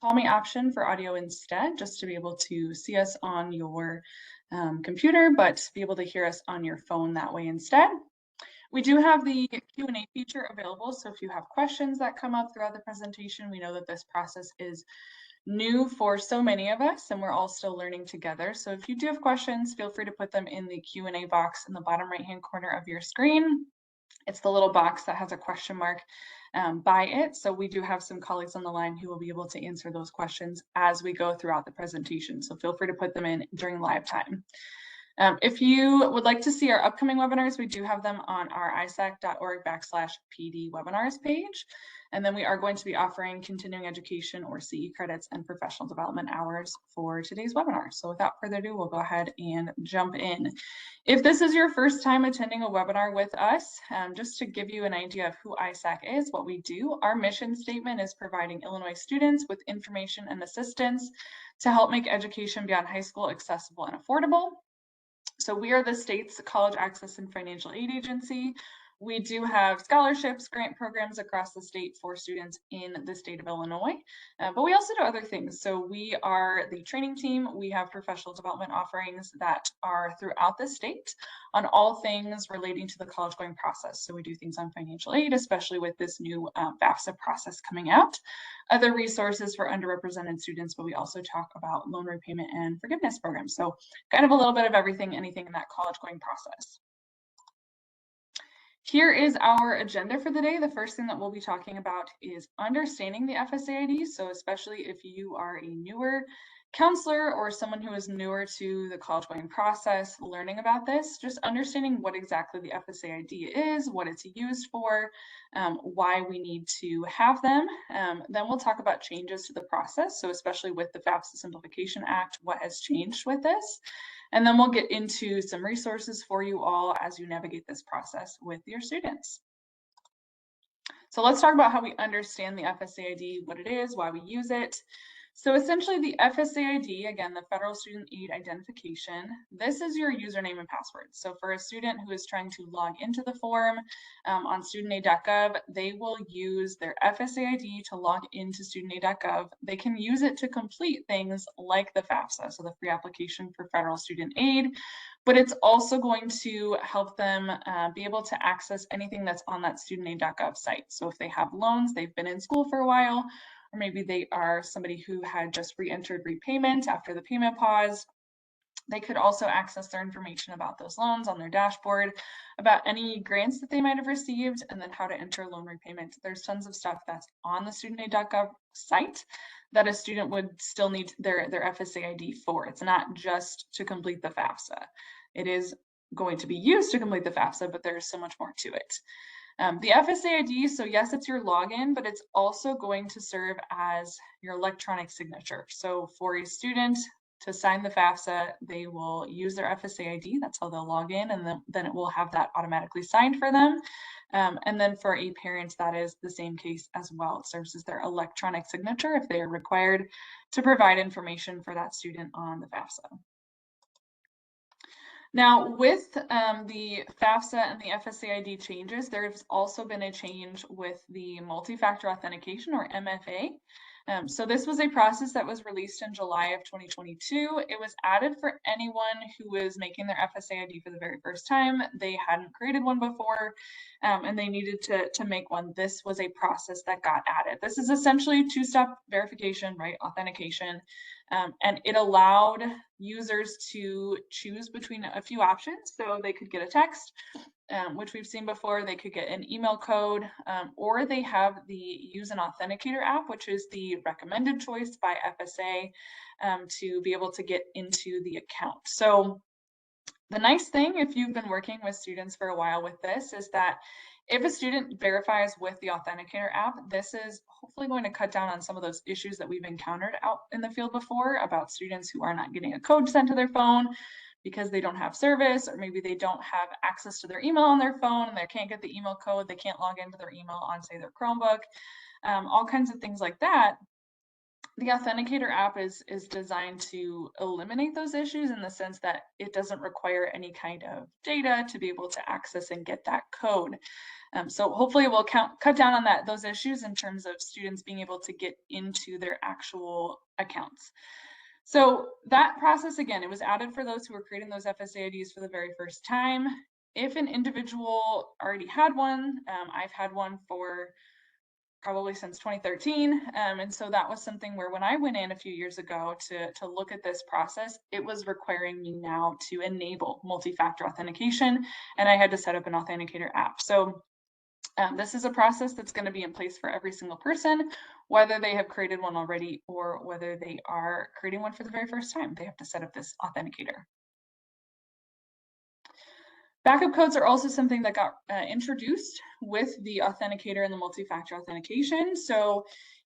call me option for audio instead, just to be able to see us on your computer, but be able to hear us on your phone that way instead. We do have the Q&A feature available, so if you have questions that come up throughout the presentation, we know that this process is new for so many of us and we're all still learning together. So if you do have questions, feel free to put them in the Q&A box in the bottom right-hand corner of your screen. It's the little box that has a question mark by it. So we do have some colleagues on the line who will be able to answer those questions as we go throughout the presentation. So feel free to put them in during live time. If you would like to see our upcoming webinars, we do have them on our isac.org/PD webinars page. And then we are going to be offering continuing education or CE credits and professional development hours for today's webinar. So without further ado, we'll go ahead and jump in. If this is your first time attending a webinar with us, just to give you an idea of who ISAC is, what we do, our mission statement is providing Illinois students with information and assistance to help make education beyond high school accessible and affordable. So we are the state's college access and financial aid agency. We do have scholarships, grant programs across the state for students in the state of Illinois, but we also do other things. So we are the training team. We have professional development offerings that are throughout the state on all things relating to the college going process. So we do things on financial aid, especially with this new FSA process coming out. Other resources for underrepresented students, but we also talk about loan repayment and forgiveness programs. So kind of a little bit of everything, anything in that college going process. Here is our agenda for the day. The first thing that we'll be talking about is understanding the FSA ID. So especially if you are a newer counselor or someone who is newer to the college going process, learning about this, just understanding what exactly the FSA ID is, what it's used for, why we need to have them. Then we'll talk about changes to the process. So especially with the FAFSA Simplification Act, what has changed with this. And then we'll get into some resources for you all as you navigate this process with your students. So let's talk about how we understand the FSA ID, what it is, why we use it. So essentially the FSA ID, again, the Federal Student Aid Identification, this is your username and password. So for a student who is trying to log into the form on studentaid.gov, they will use their FSA ID to log into studentaid.gov. They can use it to complete things like the FAFSA, so the free application for federal student aid, but it's also going to help them be able to access anything that's on that studentaid.gov site. So if they have loans, they've been in school for a while, or maybe they are somebody who had just re-entered repayment after the payment pause, they could also access their information about those loans on their dashboard, about any grants that they might have received, and then how to enter loan repayment. There's tons of stuff that's on the studentaid.gov site that a student would still need their FSA ID for. It's not just to complete the FAFSA. It is going to be used to complete the FAFSA, but there's so much more to it. The FSA ID, so yes, it's your login, but it's also going to serve as your electronic signature. So for a student to sign the FAFSA, they will use their FSA ID. That's how they'll log in, and then it will have that automatically signed for them. And then for a parent, that is the same case as well. It serves as their electronic signature if they are required to provide information for that student on the FAFSA. Now, with the FAFSA and the FSA ID changes, there has also been a change with the multi-factor authentication, or MFA. So this was a process that was released in July of 2022. It was added for anyone who was making their FSA ID for the very first time. They hadn't created one before, and they needed to make one. This was a process that got added. This is essentially two-step verification, right? Authentication. And it allowed users to choose between a few options. So they could get a text, which we've seen before. They could get an email code, or they have the Use an Authenticator app, which is the recommended choice by FSA to be able to get into the account. So the nice thing, if you've been working with students for a while with this, is that if a student verifies with the Authenticator app, this is hopefully going to cut down on some of those issues that we've encountered out in the field before about students who are not getting a code sent to their phone because they don't have service, or maybe they don't have access to their email on their phone and they can't get the email code, they can't log into their email on, say, their Chromebook, all kinds of things like that. The Authenticator app is designed to eliminate those issues in the sense that it doesn't require any kind of data to be able to access and get that code. So hopefully it will cut down on those issues in terms of students being able to get into their actual accounts. So that process, again, it was added for those who were creating those FSA IDs for the very first time. If an individual already had one, I've had one for probably since 2013. And so that was something where when I went in a few years ago to look at this process, it was requiring me now to enable multi-factor authentication, and I had to set up an Authenticator app. So this is a process that's going to be in place for every single person, whether they have created one already or whether they are creating one for the very first time. They have to set up this Authenticator. Backup codes are also something that got introduced with the Authenticator and the multi-factor authentication. So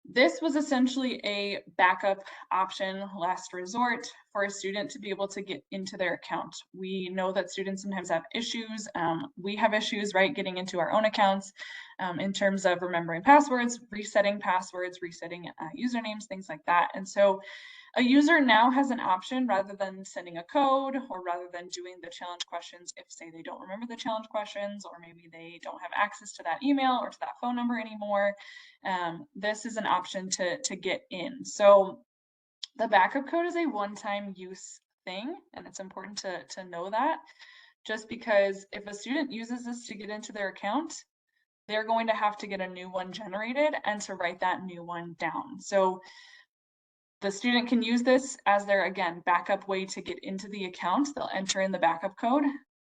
this was essentially a backup option, last resort, for a student to be able to get into their account. We know that students sometimes have issues. We have issues, right, getting into our own accounts in terms of remembering passwords, resetting usernames, things like that. And so a user now has an option, rather than sending a code or rather than doing the challenge questions if, say, they don't remember the challenge questions, or maybe they don't have access to that email or to that phone number anymore. This is an option to get in. So the backup code is a one-time use thing, and it's important to know that, just because if a student uses this to get into their account, they're going to have to get a new one generated and to write that new one down. So the student can use this as their, again, backup way to get into the account. They'll enter in the backup code.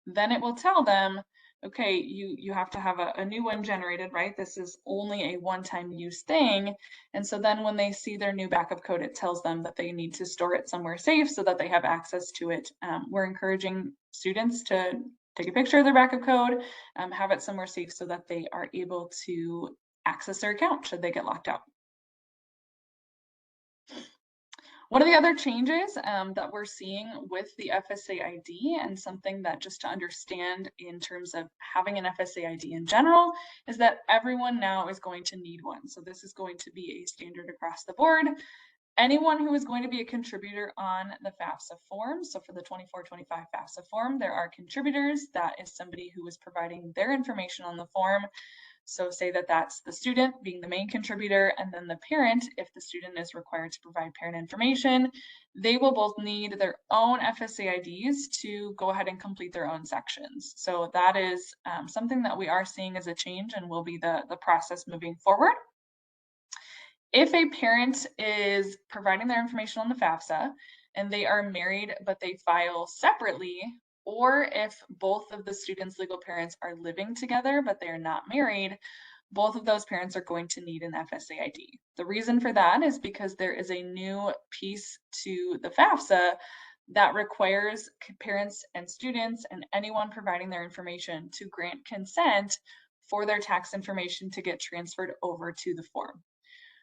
Then it will tell them, okay, you have to have a new one generated, right? This is only a one-time use thing. And so then when they see their new backup code, it tells them that they need to store it somewhere safe so that they have access to it. We're encouraging students to take a picture of their backup code, have it somewhere safe so that they are able to access their account should they get locked out. One of the other changes that we're seeing with the FSA ID, and something that just to understand in terms of having an FSA ID in general, is that everyone now is going to need one. So this is going to be a standard across the board. Anyone who is going to be a contributor on the FAFSA form, so for the 24-25 FAFSA form, there are contributors. That is somebody who is providing their information on the form. So say that that's the student being the main contributor, and then the parent, if the student is required to provide parent information, they will both need their own FSA IDs to go ahead and complete their own sections. So that is something that we are seeing as a change and will be the process moving forward. If a parent is providing their information on the FAFSA and they are married but they file separately, or if both of the student's legal parents are living together but they're not married, both of those parents are going to need an FSA ID. The reason for that is because there is a new piece to the FAFSA that requires parents and students and anyone providing their information to grant consent for their tax information to get transferred over to the form.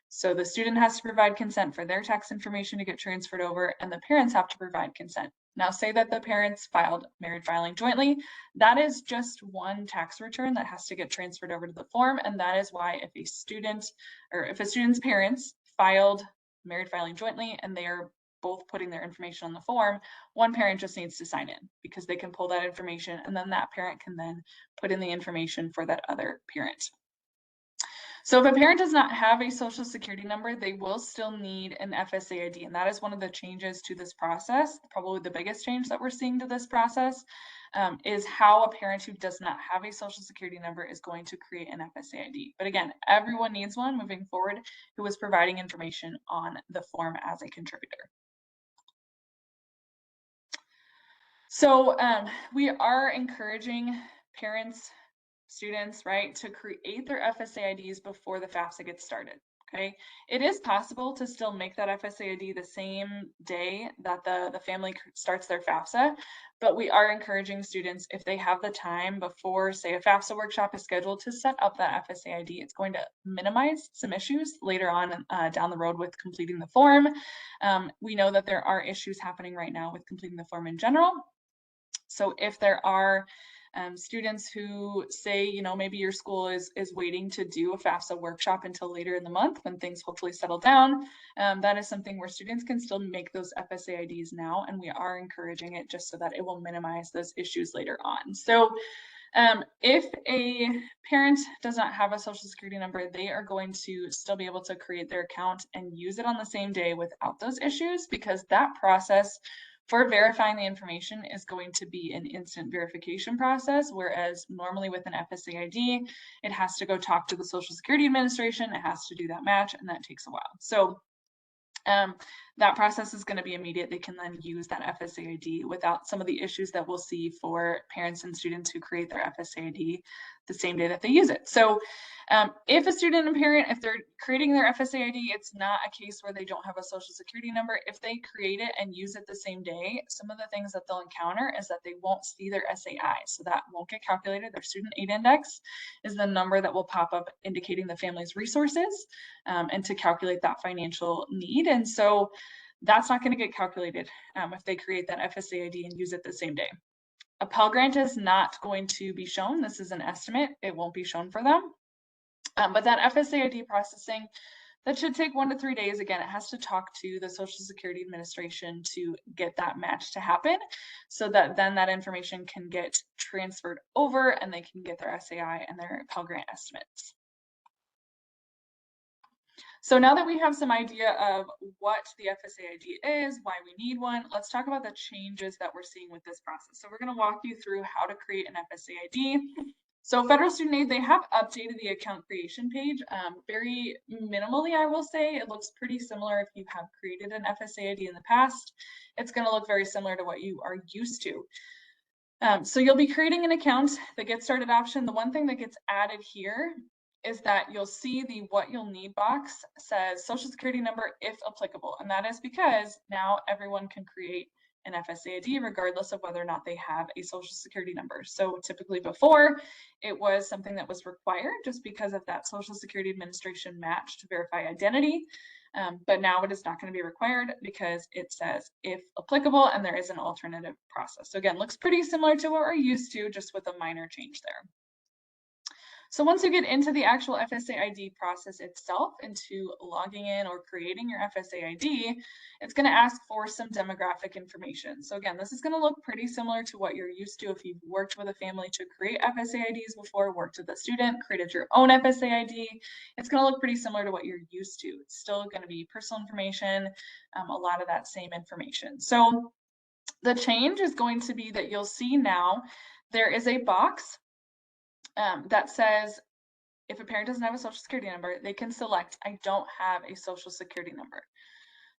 So the student has to provide consent for their tax information to get transferred over, and the parents have to provide consent. Now, say that the parents filed married filing jointly, that is just one tax return that has to get transferred over to the form, and that is why if a student's parents filed married filing jointly and they are both putting their information on the form, one parent just needs to sign in, because they can pull that information and then that parent can then put in the information for that other parent. So if a parent does not have a social security number, they will still need an FSA ID. And that is one of the changes to this process. Probably the biggest change that we're seeing to this process is how a parent who does not have a social security number is going to create an FSA ID. But again, everyone needs one moving forward who is providing information on the form as a contributor. So we are encouraging parents, students, right, to create their FSA IDs before the FAFSA gets started. Okay, it is possible to still make that FSA ID the same day that the family starts their FAFSA, but we are encouraging students, if they have the time before, say, a FAFSA workshop is scheduled, to set up that FSA ID. It's going to minimize some issues later on down the road with completing the form. We know that there are issues happening right now with completing the form in general. So if there are Students who say, you know, maybe your school is waiting to do a FAFSA workshop until later in the month when things hopefully settle down. That is something where students can still make those FSA IDs now, and we are encouraging it just so that it will minimize those issues later on. So if a parent does not have a social security number, they are going to still be able to create their account and use it on the same day without those issues, because that process for verifying the information is going to be an instant verification process, whereas normally with an FSA ID, it has to go talk to the Social Security Administration, it has to do that match, and that takes a while. So that process is going to be immediate. They can then use that FSA ID without some of the issues that we'll see for parents and students who create their FSA ID the same day that they use it. So if a student and parent, if they're creating their FSA ID, it's not a case where they don't have a social security number. If they create it and use it the same day, some of the things that they'll encounter is that they won't see their SAI. So that won't get calculated. Their student aid index is the number that will pop up indicating the family's resources and to calculate that financial need. And so that's not going to get calculated if they create that FSA ID and use it the same day. A Pell Grant is not going to be shown. This is an estimate. It won't be shown for them. But that FSA ID processing, that should take 1 to 3 days. Again, it has to talk to the Social Security Administration to get that match to happen, so that then that information can get transferred over and they can get their SAI and their Pell Grant estimates. So now that we have some idea of what the FSA ID is, why we need one, let's talk about the changes that we're seeing with this process. So we're going to walk you through how to create an FSA ID. So Federal Student Aid, they have updated the account creation page very minimally, I will say. It looks pretty similar if you have created an FSA ID in the past. It's going to look very similar to what you are used to. So you'll be creating an account. The Get Started option, the one thing that gets added here is that you'll see the what you'll need box says social security number if applicable. And that is because now everyone can create an FSA ID regardless of whether or not they have a social security number. So typically before, it was something that was required just because of that Social Security Administration match to verify identity. But now it is not going to be required because it says if applicable, and there is an alternative process. So again, looks pretty similar to what we're used to, just with a minor change there. So once you get into the actual FSA ID process itself, into logging in or creating your FSA ID, it's going to ask for some demographic information. So again, this is going to look pretty similar to what you're used to if you've worked with a family to create FSA IDs before, worked with a student, created your own FSA ID. It's going to look pretty similar to what you're used to. It's still going to be personal information, a lot of that same information. So the change is going to be that you'll see now there is a box that says if a parent doesn't have a social security number, they can select I don't have a social security number.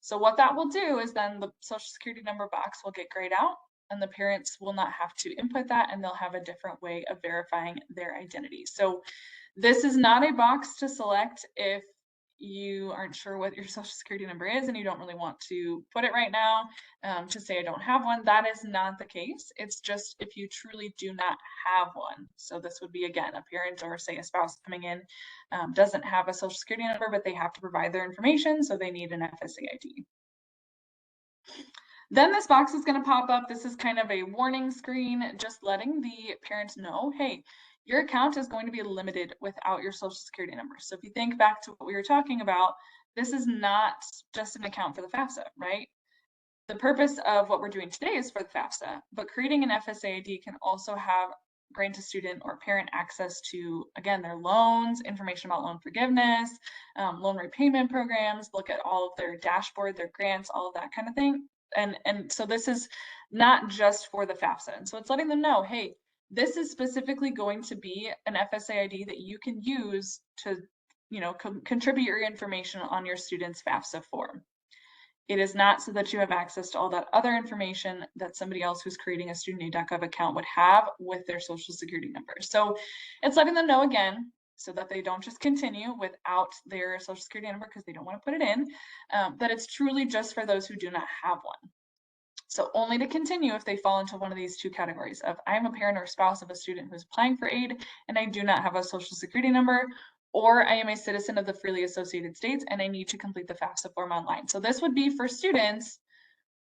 So what that will do is then the social security number box will get grayed out and the parents will not have to input that, and they'll have a different way of verifying their identity. So this is not a box to select if you aren't sure what your social security number is and you don't really want to put it right now to say I don't have one. That is not the case. It's just if you truly do not have one. So this would be, again, a parent or say a spouse coming in doesn't have a social security number, but they have to provide their information, so they need an FSA ID. Then this box is going to pop up. This is kind of a warning screen, just letting the parents know, hey, your account is going to be limited without your social security number. So if you think back to what we were talking about, this is not just an account for the FAFSA, right? The purpose of what we're doing today is for the FAFSA, but creating an FSA ID can also grant a student or parent access to, again, their loans, information about loan forgiveness, loan repayment programs, look at all of their dashboard, their grants, all of that kind of thing. And so this is not just for the FAFSA. And so it's letting them know, hey, this is specifically going to be an FSA ID that you can use to, contribute your information on your student's FAFSA form. It is not so that you have access to all that other information that somebody else who's creating a studentaid.gov account would have with their social security number. So it's letting them know, again, so that they don't just continue without their social security number because they don't want to put it in, that it's truly just for those who do not have one. So only to continue if they fall into one of these two categories of I'm a parent or spouse of a student who's applying for aid and I do not have a social security number, or I am a citizen of the freely associated states and I need to complete the FAFSA form online. So this would be for students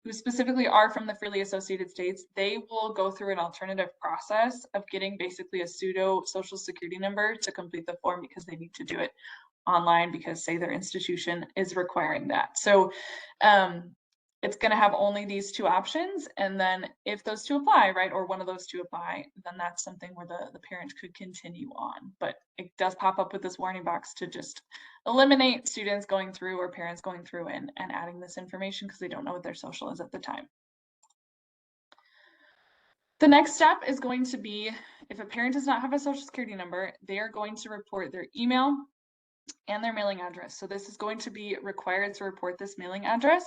who specifically are from the freely associated states, they will go through an alternative process of getting basically a pseudo social security number to complete the form because they need to do it online because, say, their institution is requiring that. So it's going to have only these two options. And then if those two apply, right, or one of those two apply, then that's something where the parent could continue on. But it does pop up with this warning box to just eliminate students going through or parents going through and adding this information because they don't know what their social is at the time. The next step is going to be, if a parent does not have a social security number, they are going to report their email and their mailing address. So this is going to be required to report this mailing address.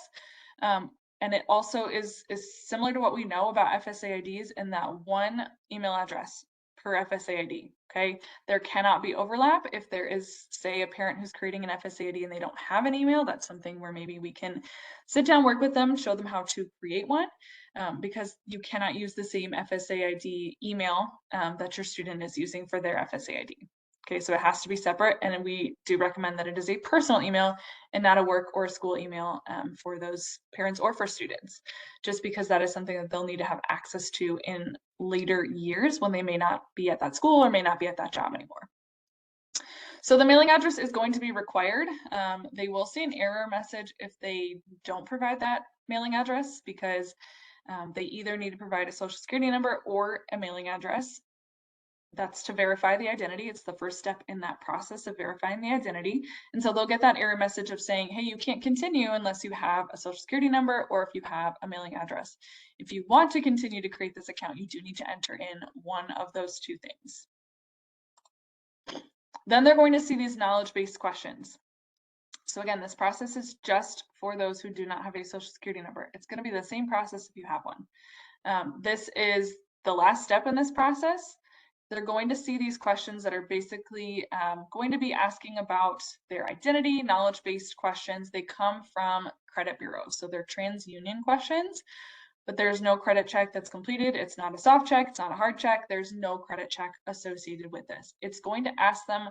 And it also is similar to what we know about FSA IDs in that one email address per FSA ID, okay? There cannot be overlap. If there is, say, a parent who's creating an FSA ID and they don't have an email, that's something where maybe we can sit down, work with them, show them how to create one, because you cannot use the same FSA ID email that your student is using for their FSA ID. Okay, so it has to be separate, and we do recommend that it is a personal email and not a work or school email for those parents or for students, just because that is something that they'll need to have access to in later years when they may not be at that school or may not be at that job anymore. So the mailing address is going to be required. They will see an error message if they don't provide that mailing address because they either need to provide a social security number or a mailing address. That's to verify the identity. It's the first step in that process of verifying the identity. And so they'll get that error message of saying, hey, you can't continue unless you have a social security number or if you have a mailing address. If you want to continue to create this account, you do need to enter in one of those two things. Then they're going to see these knowledge-based questions. So again, this process is just for those who do not have a social security number. It's going to be the same process if you have one. This is the last step in this process. They're going to see these questions that are basically going to be asking about their identity, knowledge-based questions. They come from credit bureaus, so they're TransUnion questions, but there's no credit check that's completed. It's not a soft check, it's not a hard check. There's no credit check associated with this. It's going to ask them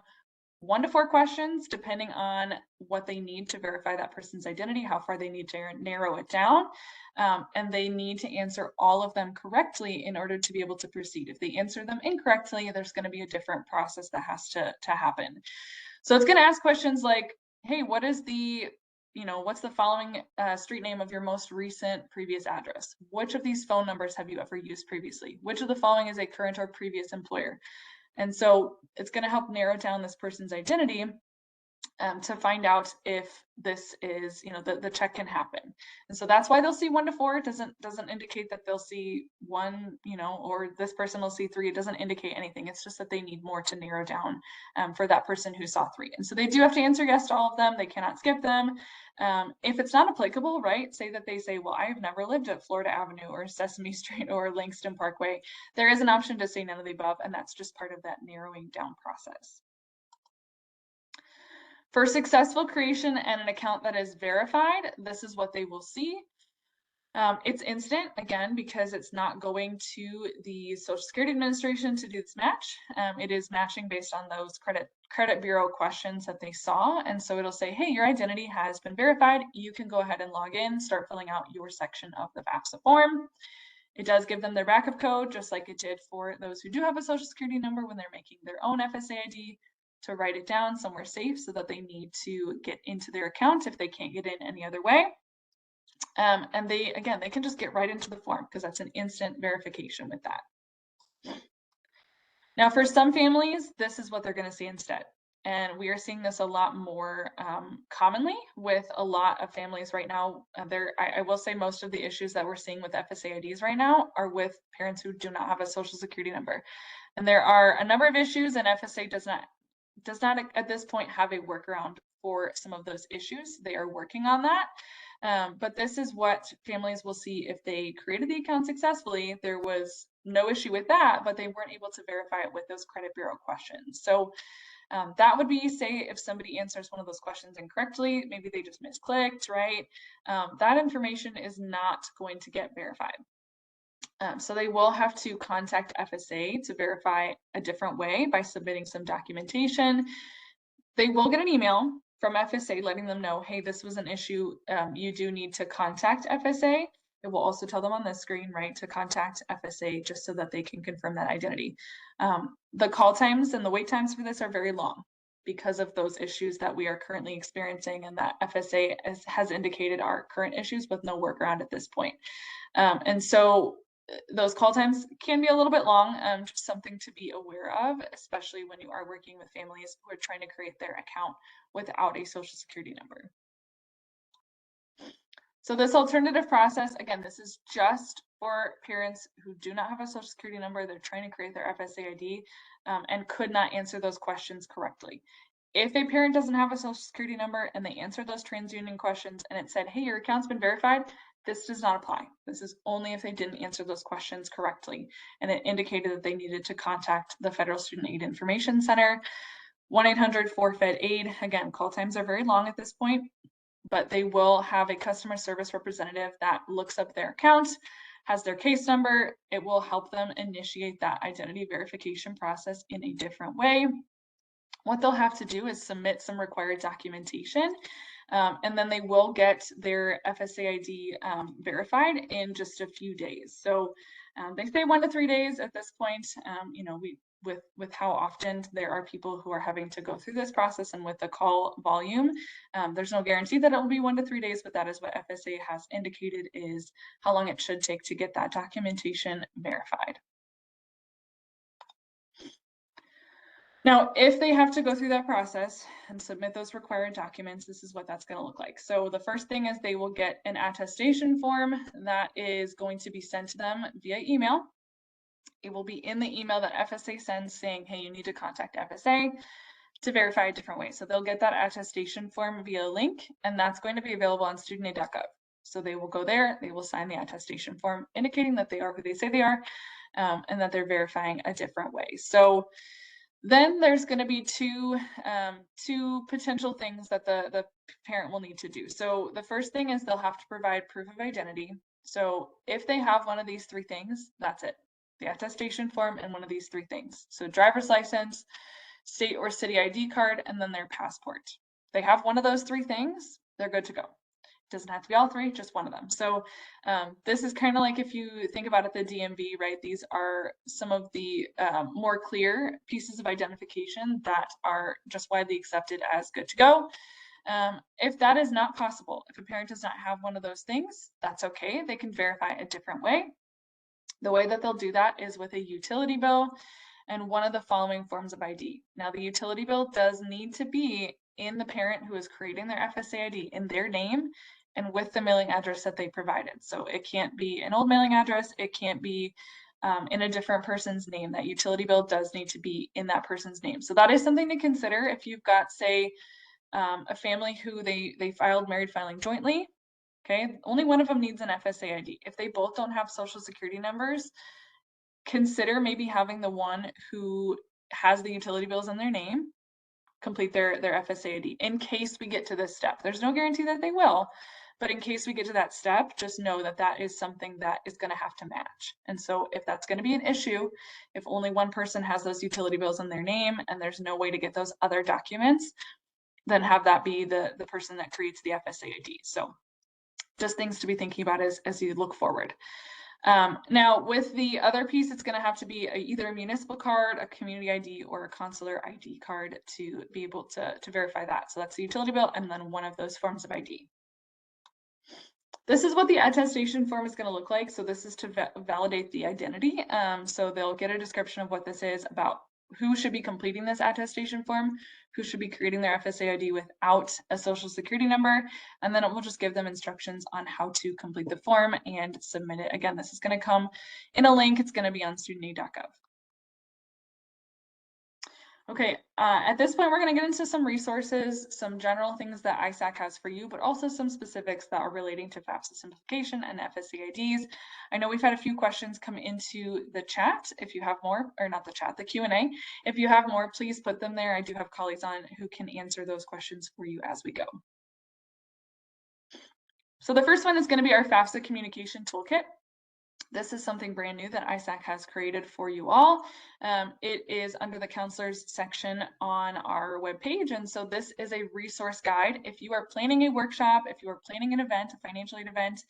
1 to 4 questions, depending on what they need to verify that person's identity, how far they need to narrow it down, and they need to answer all of them correctly in order to be able to proceed. If they answer them incorrectly, there's going to be a different process that has to happen. So it's going to ask questions like, hey, what is the, what's the following street name of your most recent previous address? Which of these phone numbers have you ever used previously? Which of the following is a current or previous employer? And so it's going to help narrow down this person's identity to find out if this is, the check can happen. And so that's why they'll see 1 to 4. It doesn't indicate that they'll see 1, or this person will see 3. It doesn't indicate anything. It's just that they need more to narrow down for that person who saw 3. And so they do have to answer yes to all of them. They cannot skip them. If it's not applicable, right, say that they say, well, I have never lived at Florida Avenue or Sesame Street or Langston Parkway. There is an option to say none of the above, and that's just part of that narrowing down process. For successful creation and an account that is verified, this is what they will see. It's instant, again, because it's not going to the Social Security Administration to do this match. It is matching based on those credit bureau questions that they saw. And so it'll say, hey, your identity has been verified. You can go ahead and log in, start filling out your section of the FAFSA form. It does give them their backup code, just like it did for those who do have a Social Security number when they're making their own FSA ID, to write it down somewhere safe so that they need to get into their account if they can't get in any other way. And they can just get right into the form because that's an instant verification with that. Now, for some families, this is what they're going to see instead. And we are seeing this a lot more commonly with a lot of families right now. I will say most of the issues that we're seeing with FSA IDs right now are with parents who do not have a Social Security number. And there are a number of issues, and FSA does not at this point have a workaround for some of those issues. They are working on that. But this is what families will see if they created the account successfully. There was no issue with that, but they weren't able to verify it with those credit bureau questions. So that would be, say, if somebody answers one of those questions incorrectly, maybe they just misclicked, right? That information is not going to get verified. So they will have to contact FSA to verify a different way by submitting some documentation. They will get an email from FSA letting them know, hey, this was an issue. You do need to contact FSA. It will also tell them on this screen, right, to contact FSA just so that they can confirm that identity. The call times and the wait times for this are very long because of those issues that we are currently experiencing and that FSA has indicated are current issues with no workaround at this point. And so those call times can be a little bit long, just something to be aware of, especially when you are working with families who are trying to create their account without a social security number. So this alternative process, again, this is just for parents who do not have a social security number. They're trying to create their FSA ID and could not answer those questions correctly. If a parent doesn't have a social security number and they answered those TransUnion questions and it said, hey, your account's been verified, this does not apply. This is only if they didn't answer those questions correctly. And it indicated that they needed to contact the Federal Student Aid Information Center, 1-800-4FED-AID. Again, call times are very long at this point, but they will have a customer service representative that looks up their account, has their case number. It will help them initiate that identity verification process in a different way. What they'll have to do is submit some required documentation, and then they will get their FSA ID verified in just a few days. So they say 1 to 3 days at this point. You know, with how often there are people who are having to go through this process and with the call volume, there's no guarantee that it will be 1 to 3 days, but that is what FSA has indicated is how long it should take to get that documentation verified. Now, if they have to go through that process and submit those required documents, this is what that's going to look like. So the first thing is they will get an attestation form that is going to be sent to them via email. It will be in the email that FSA sends saying, hey, you need to contact FSA to verify a different way. So they'll get that attestation form via a link, and that's going to be available on studentaid.gov. So they will go there, they will sign the attestation form indicating that they are who they say they are, and that they're verifying a different way. So then there's going to be two potential things that the parent will need to do. So the first thing is they'll have to provide proof of identity. So if they have one of these 3 things, that's it. The attestation form and one of these 3 things. So driver's license, state or city ID card, and then their passport. If they have one of those 3 things, they're good to go. Doesn't have to be all 3, just one of them. So this is kind of like if you think about it, the DMV, right? These are some of the more clear pieces of identification that are just widely accepted as good to go. If that is not possible, if a parent does not have one of those things, that's okay. They can verify a different way. The way that they'll do that is with a utility bill and one of the following forms of ID. Now, the utility bill does need to be in the parent who is creating their FSA ID in their name and with the mailing address that they provided. So it can't be an old mailing address. It can't be in a different person's name. That utility bill does need to be in that person's name. So that is something to consider if you've got, say, a family who they filed married filing jointly. Okay, only one of them needs an FSA ID. If they both don't have social security numbers, consider maybe having the one who has the utility bills in their name complete their FSA ID in case we get to this step. There's no guarantee that they will, but in case we get to that step, just know that that is something that is going to have to match. And so if that's going to be an issue, if only one person has those utility bills in their name and there's no way to get those other documents, then have that be the person that creates the FSA ID. So just things to be thinking about as you look forward. Now, with the other piece, it's going to have to be either a municipal card, a community ID, or a consular ID card to be able to verify that. So that's the utility bill and then one of those forms of ID. This is what the attestation form is going to look like. So this is to validate the identity. So they'll get a description of what this is, about who should be completing this attestation form, who should be creating their FSA ID without a social security number, and then it will just give them instructions on how to complete the form and submit it. Again, this is going to come in a link. It's going to be on studentaid.gov. Okay, at this point, we're going to get into some resources, some general things that ISAC has for you, but also some specifics that are relating to FAFSA simplification and FSA IDs. I know we've had a few questions come into the chat. If you have more, or not the chat, the Q&A. If you have more, please put them there. I do have colleagues on who can answer those questions for you as we go. So the first one is going to be our FAFSA communication toolkit. This is something brand new that ISAC has created for you all. It is under the counselors section on our webpage. And so this is a resource guide. If you are planning a workshop, if you are planning an event, a financial aid event,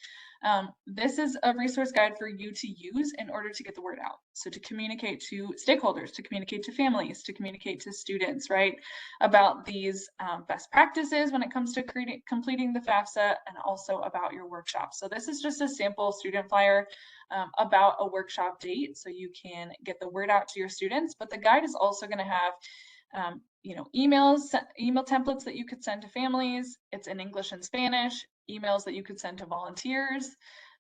this is a resource guide for you to use in order to get the word out. So to communicate to stakeholders, to communicate to families, to communicate to students, right, about these best practices when it comes to completing the FAFSA, and also about your workshop. So this is just a sample student flyer about a workshop date, so you can get the word out to your students. But the guide is also going to have email templates that you could send to families. It's in English and Spanish, emails that you could send to volunteers,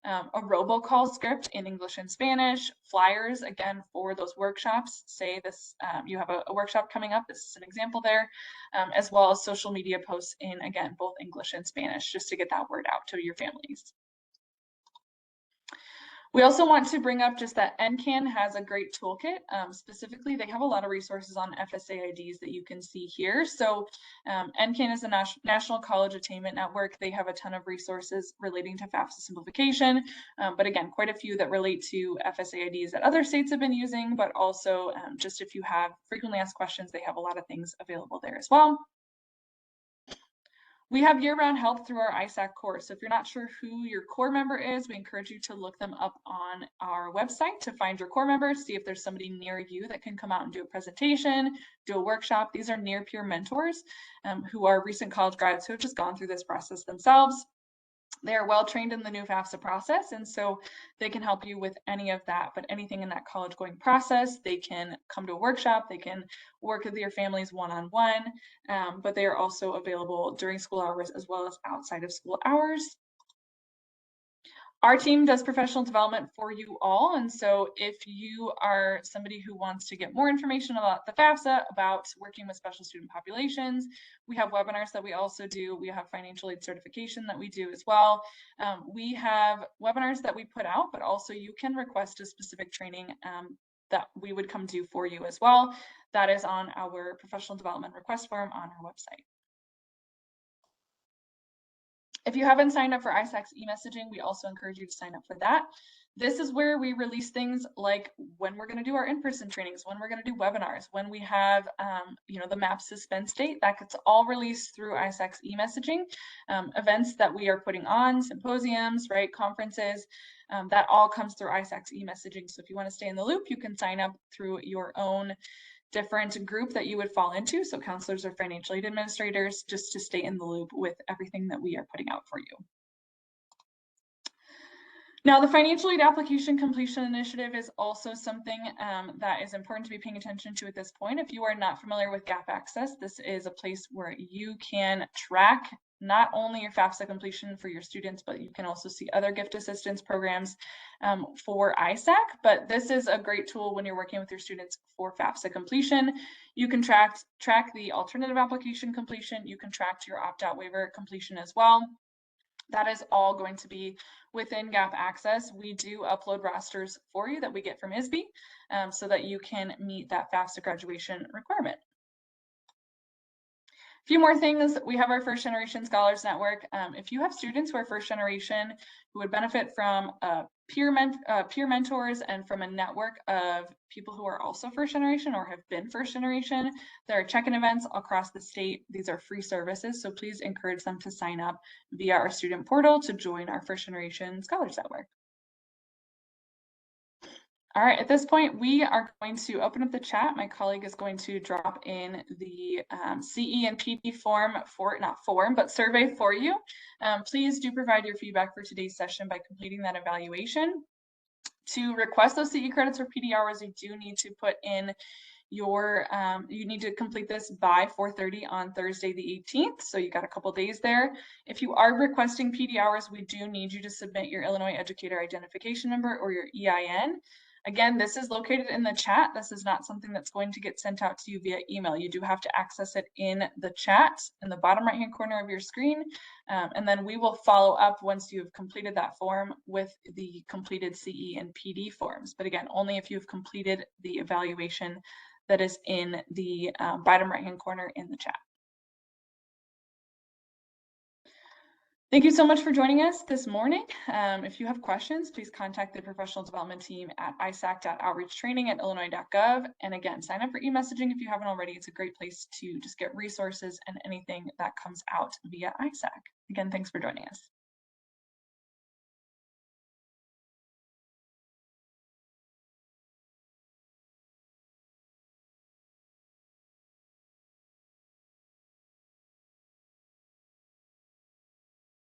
a robocall script in English and Spanish, flyers, again, for those workshops. Say this, you have a workshop coming up, this is an example there, as well as social media posts in, again, both English and Spanish, just to get that word out to your families. We also want to bring up just that NCAN has a great toolkit. Specifically, they have a lot of resources on FSA IDs that you can see here. So NCAN is a National College Attainment Network. They have a ton of resources relating to FAFSA simplification, but again, quite a few that relate to FSA IDs that other states have been using, but also just if you have frequently asked questions, they have a lot of things available there as well. We have year-round help through our ISAC course. So if you're not sure who your core member is, we encourage you to look them up on our website to find your core members, see if there's somebody near you that can come out and do a presentation, do a workshop. These are near peer mentors who are recent college grads who have just gone through this process themselves. They are well trained in the new FAFSA process, and so they can help you with any of that, but anything in that college going process. They can come to a workshop, they can work with your families one-on-one, but they are also available during school hours as well as outside of school hours. Our team does professional development for you all, and so if you are somebody who wants to get more information about the FAFSA, about working with special student populations, we have webinars that we also do. We have financial aid certification that we do as well. We have webinars that we put out, but also you can request a specific training that we would come do for you as well. That is on our professional development request form on our website. If you haven't signed up for ISAC's e-messaging, we also encourage you to sign up for that. This is where we release things like when we're going to do our in-person trainings, when we're going to do webinars, when we have, the MAP suspense date. That gets all released through ISAC's e-messaging. Events that we are putting on, symposiums, right, conferences, that all comes through ISAC's e-messaging. So if you want to stay in the loop, you can sign up through your own different group that you would fall into. So counselors or financial aid administrators, just to stay in the loop with everything that we are putting out for you. Now, the financial aid application completion initiative is also something that is important to be paying attention to at this point. If you are not familiar with Gap Access, this is a place where you can track not only your FAFSA completion for your students, but you can also see other gift assistance programs for ISAC. But this is a great tool when you're working with your students for FAFSA completion. You can track the alternative application completion. You can track your opt-out waiver completion as well. That is all going to be within Gap Access. We do upload rosters for you that we get from ISB so that you can meet that FAFSA graduation requirement. A few more things. We have our First Generation Scholars Network. If you have students who are first generation who would benefit from peer mentors and from a network of people who are also first generation or have been first generation, there are check-in events across the state. These are free services, so please encourage them to sign up via our student portal to join our First Generation Scholars Network. All right, at this point, we are going to open up the chat. My colleague is going to drop in the CE and PD survey for you. Please do provide your feedback for today's session by completing that evaluation. To request those CE credits or PD hours, you do need to put in your, you need to complete this by 4:30 on Thursday the 18th. So you got a couple days there. If you are requesting PD hours, we do need you to submit your Illinois Educator Identification Number or your EIN. Again, this is located in the chat. This is not something that's going to get sent out to you via email. You do have to access it in the chat in the bottom right-hand corner of your screen. And then we will follow up once you've completed that form with the completed CE and PD forms. But again, only if you've completed the evaluation that is in the bottom right-hand corner in the chat. Thank you so much for joining us this morning. If you have questions, please contact the professional development team at isac.outreachtraining@illinois.gov. And again, sign up for e-messaging if you haven't already. It's a great place to just get resources and anything that comes out via ISAC. Again, thanks for joining us.